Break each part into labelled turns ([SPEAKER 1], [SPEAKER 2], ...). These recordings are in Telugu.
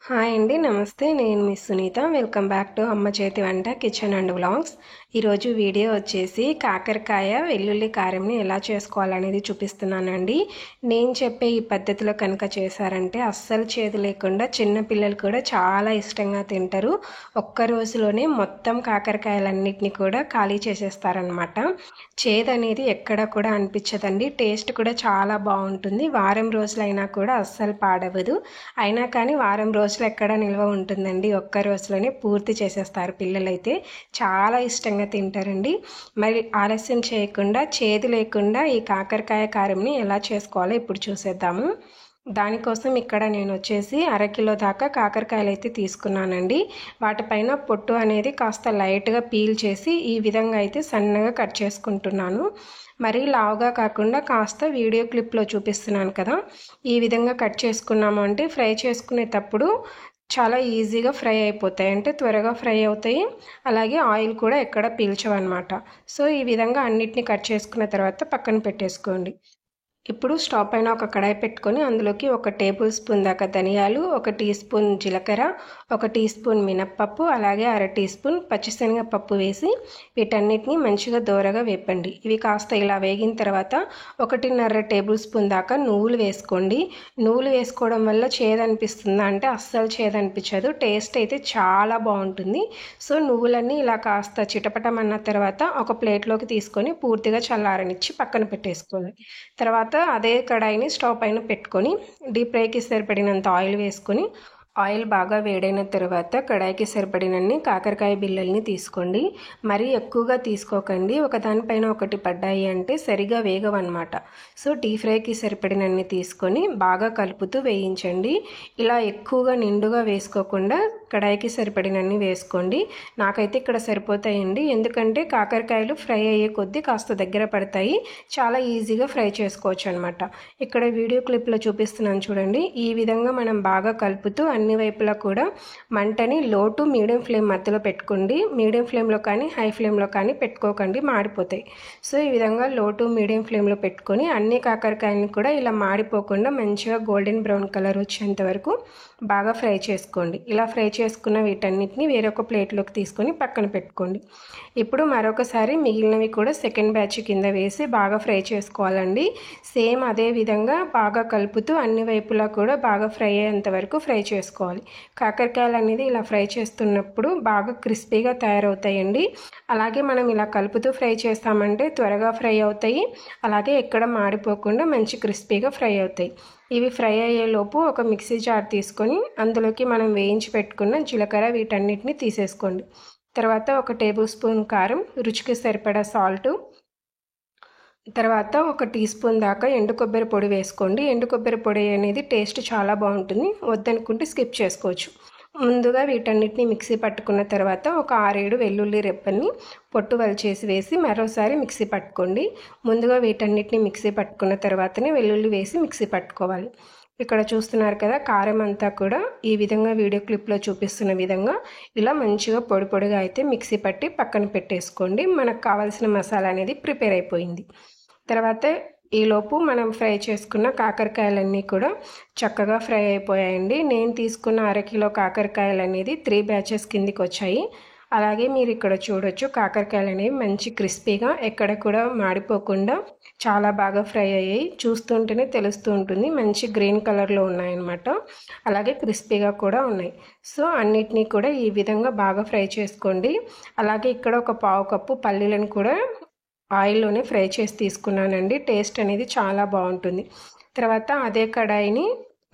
[SPEAKER 1] హాయ్ అండి. నమస్తే. నేను మీ సునీత. వెల్కమ్ బ్యాక్ టు అమ్మ చేతి వంట కిచెన్ అండ్ వ్లాగ్స్. ఈరోజు వీడియో వచ్చేసి కాకరకాయ వెల్లుల్లి కారంని ఎలా చేసుకోవాలనేది చూపిస్తున్నానండి. నేను చెప్పే ఈ పద్ధతిలో కనుక చేశారంటే అస్సలు చేదు లేకుండా చిన్న పిల్లలు కూడా చాలా ఇష్టంగా తింటారు. ఒక్క రోజులోనే మొత్తం కాకరకాయలన్నిటిని కూడా ఖాళీ చేసేస్తారనమాట. చేదు అనేది ఎక్కడ కూడా అనిపించదండి. టేస్ట్ కూడా చాలా బాగుంటుంది. వారం రోజులైనా కూడా అస్సలు పాడవదు. అయినా కానీ వారం రోజులు ఎక్కడ నిల్వ ఉంటుందండి. ఒక్క రోజులోనే పూర్తి చేసేస్తారు పిల్లలైతే. చాలా ఇష్టంగా తింటారండి. మరి ఆలస్యం చేయకుండా చేదు లేకుండా ఈ కాకరకాయ కారంని ఎలా చేసుకోవాలో ఇప్పుడు చూసేద్దాము. దానికోసం ఇక్కడ నేను వచ్చేసి అరకిలో దాకా కాకరకాయలు అయితే తీసుకున్నానండి. వాటిపైన పొట్టు అనేది కాస్త లైట్గా పీల్ చేసి ఈ విధంగా అయితే సన్నగా కట్ చేసుకుంటున్నాను. మరీ లావుగా కాకుండా కాస్త వీడియో క్లిప్లో చూపిస్తున్నాను కదా, ఈ విధంగా కట్ చేసుకున్నాము అంటే ఫ్రై చేసుకునేటప్పుడు చాలా ఈజీగా ఫ్రై అయిపోతాయి, అంటే త్వరగా ఫ్రై అవుతాయి. అలాగే ఆయిల్ కూడా ఎక్కడ పీల్చవన్నమాట. సో ఈ విధంగా అన్నిటిని కట్ చేసుకున్న తర్వాత పక్కన పెట్టేసుకోండి. ఇప్పుడు స్టవ్ పైన ఒక కడాయి పెట్టుకొని అందులోకి 1 టేబుల్ స్పూన్ దాకా ధనియాలు, 1 టీ స్పూన్ జీలకర్ర, 1 టీ స్పూన్ మినప్పప్పు, అలాగే 1/2 టీ స్పూన్ పచ్చిశనగపప్పు వేసి వీటన్నిటిని మంచిగా దోరగా వేపండి. ఇవి కాస్త ఇలా వేగిన తర్వాత 1.5 టేబుల్ స్పూన్ దాకా నువ్వులు వేసుకోండి. నువ్వులు వేసుకోవడం వల్ల చేదు అనిపిస్తుందా అంటే అస్సలు చేదు అనిపించదు. టేస్ట్ అయితే చాలా బాగుంటుంది. సో నువ్వులన్నీ ఇలా కాస్త చిటపటమన్న తర్వాత ఒక ప్లేట్లోకి తీసుకొని పూర్తిగా చల్లారనిచ్చి పక్కన పెట్టేసుకోవాలి. తర్వాత అదే కడాయిని స్టవ్ పైన పెట్టుకొని డీప్ ఫ్రైకి సరిపడినంత ఆయిల్ వేసుకొని ఆయిల్ బాగా వేడైన తర్వాత కడాయికి సరిపడినన్ని కాకరకాయ బిళ్ళల్ని తీసుకోండి. మరీ ఎక్కువగా తీసుకోకండి. ఒకదానిపైన ఒకటి పడ్డాయి అంటే సరిగా వేగవన్నమాట. సో డీప్ ఫ్రైకి సరిపడినన్ని తీసుకొని బాగా కలుపుతూ వేయించండి. ఇలా ఎక్కువగా నిండుగా వేసుకోకుండా కడాయికి సరిపడినన్ని వేసుకోండి. నాకైతే ఇక్కడ సరిపోతాయండి, ఎందుకంటే కాకరకాయలు ఫ్రై అయ్యే కొద్దీ కాస్త దగ్గర పడతాయి. చాలా ఈజీగా ఫ్రై చేసుకోవచ్చు అనమాట. ఇక్కడ వీడియో క్లిప్లో చూపిస్తున్నాను చూడండి. ఈ విధంగా మనం బాగా కలుపుతూ అన్ని వైపులా కూడా మంటని లో టు మీడియం ఫ్లేమ్ మధ్యలో పెట్టుకోండి. మీడియం ఫ్లేమ్లో కానీ హై ఫ్లేమ్లో కానీ పెట్టుకోకండి, మాడిపోతాయి. సో ఈ విధంగా లో టు మీడియం ఫ్లేమ్లో పెట్టుకొని అన్ని కాకరకాయలను కూడా ఇలా మాడిపోకుండా మంచిగా గోల్డెన్ బ్రౌన్ కలర్ వచ్చేంత వరకు బాగా ఫ్రై చేసుకోండి. ఇలా ఫ్రై చేసుకున్న వీటన్నిటిని వేరొక ప్లేట్లోకి తీసుకొని పక్కన పెట్టుకోండి. ఇప్పుడు మరొకసారి మిగిలినవి కూడా సెకండ్ బ్యాచ్ కింద వేసి బాగా ఫ్రై చేసుకోవాలండి. సేమ్ అదే విధంగా బాగా కలుపుతూ అన్ని వైపులా కూడా బాగా ఫ్రై అయ్యేంత వరకు ఫ్రై చేసుకోవాలి. కాకరకాయలు అనేది ఇలా ఫ్రై చేస్తున్నప్పుడు బాగా క్రిస్పీగా తయారవుతాయండి. అలాగే మనం ఇలా కలుపుతూ ఫ్రై చేస్తామంటే త్వరగా ఫ్రై అవుతాయి. అలాగే ఎక్కడ మాడిపోకుండా మంచి క్రిస్పీగా ఫ్రై అవుతాయి. ఇవి ఫ్రై అయ్యేలోపు ఒక మిక్సీ జార్ తీసుకొని అందులోకి మనం వేయించి పెట్టుకున్న జీలకర్ర వీటన్నిటిని తీసేసుకోండి. తర్వాత 1 టేబుల్ స్పూన్ కారం, రుచికి సరిపడా సాల్టు, తర్వాత 1 టీ స్పూన్ దాకా ఎండు కొబ్బరి పొడి వేసుకోండి. ఎండు కొబ్బరి పొడి అనేది టేస్ట్ చాలా బాగుంటుంది. వద్దనుకుంటే స్కిప్ చేసుకోవచ్చు. ముందుగా వీటన్నిటిని మిక్సీ పట్టుకున్న తర్వాత ఒక 6-7 వెల్లుల్లి రెప్పల్ని పొట్టు వలిచేసి వేసి మరోసారి మిక్సీ పట్టుకోండి. ముందుగా వీటన్నిటిని మిక్సీ పట్టుకున్న తర్వాతనే వెల్లుల్లి వేసి మిక్సీ పట్టుకోవాలి. ఇక్కడ చూస్తున్నారు కదా, కారం అంతా కూడా ఈ విధంగా వీడియో క్లిప్లో చూపిస్తున్న విధంగా ఇలా మంచిగా పొడి పొడిగా అయితే మిక్సీ పట్టి పక్కన పెట్టేసుకోండి. మనకు కావాల్సిన మసాలా అనేది ప్రిపేర్ అయిపోయింది. తర్వాత ఈలోపు మనం ఫ్రై చేసుకున్న కాకరకాయలన్నీ కూడా చక్కగా ఫ్రై అయిపోయాయండి. నేను తీసుకున్న అరకిలో కాకరకాయలు అనేది 3 బ్యాచెస్ కిందికి వచ్చాయి. అలాగే మీరు ఇక్కడ చూడొచ్చు, కాకరకాయలు అనేవి మంచి క్రిస్పీగా ఎక్కడ కూడా మాడిపోకుండా చాలా బాగా ఫ్రై అయ్యాయి. చూస్తుంటేనే తెలుస్తూ ఉంటుంది, మంచి గ్రీన్ కలర్లో ఉన్నాయన్నమాట. అలాగే క్రిస్పీగా కూడా ఉన్నాయి. సో అన్నిటినీ కూడా ఈ విధంగా బాగా ఫ్రై చేసుకోండి. అలాగే ఇక్కడ ఒక 1/2 కప్పు పల్లీలను కూడా ఆయిల్లోనే ఫ్రై చేసి తీసుకున్నానండి. టేస్ట్ అనేది చాలా బాగుంటుంది. తర్వాత అదే కడాయిని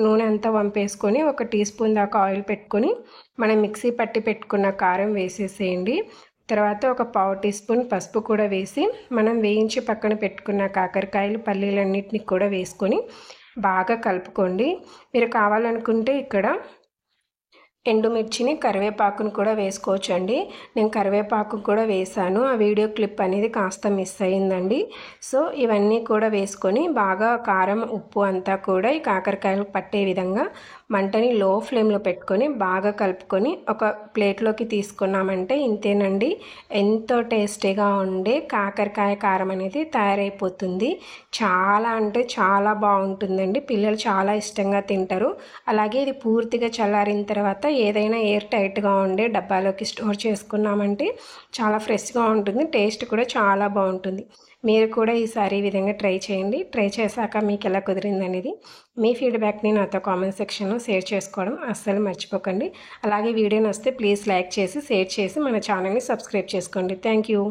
[SPEAKER 1] నూనె అంతా వంపేసుకొని 1 టీ స్పూన్ దాకా ఆయిల్ పెట్టుకొని మనం మిక్సీ పట్టి పెట్టుకున్న కారం వేసేసేయండి. తర్వాత ఒక 1/2 టీ స్పూన్ పసుపు కూడా వేసి మనం వేయించి పక్కన పెట్టుకున్న కాకరకాయలు పల్లీలన్నిటిని కూడా వేసుకొని బాగా కలుపుకోండి. మీరు కావాలనుకుంటే ఇక్కడ ఎండుమిర్చిని కరివేపాకును కూడా వేసుకోవచ్చు అండి. నేను కరివేపాకు కూడా వేసాను. ఆ వీడియో క్లిప్ అనేది కాస్త మిస్ అయ్యిందండి. సో ఇవన్నీ కూడా వేసుకొని బాగా కారం ఉప్పు అంతా కూడా ఈ కాకరకాయలు పట్టే విధంగా మంటని లో ఫ్లేమ్లో పెట్టుకొని బాగా కలుపుకొని ఒక ప్లేట్లోకి తీసుకున్నామంటే ఇంతేనండి, ఎంతో టేస్టీగా ఉండే కాకరకాయ కారం అనేది తయారైపోతుంది. చాలా అంటే చాలా బాగుంటుందండి, పిల్లలు చాలా ఇష్టంగా తింటారు. అలాగే ఇది పూర్తిగా చల్లారిన తర్వాత ఏదైనా ఎయిర్ టైట్గా ఉండే డబ్బాలోకి స్టోర్ చేసుకున్నామంటే చాలా ఫ్రెష్గా ఉంటుంది, టేస్ట్ కూడా చాలా బాగుంటుంది. మీరు కూడా ఈసారి ఈ విధంగా ట్రై చేయండి. ట్రై చేశాక మీకు ఎలా కుదిరింది అనేది మీ ఫీడ్బ్యాక్ని నాతో కామెంట్ సెక్షన్లో షేర్ చేసుకోవడం అస్సలు మర్చిపోకండి. అలాగే వీడియో నచ్చితే ప్లీజ్ లైక్ చేసి షేర్ చేసి మన ఛానల్ని సబ్స్క్రైబ్ చేసుకోండి. Thank you.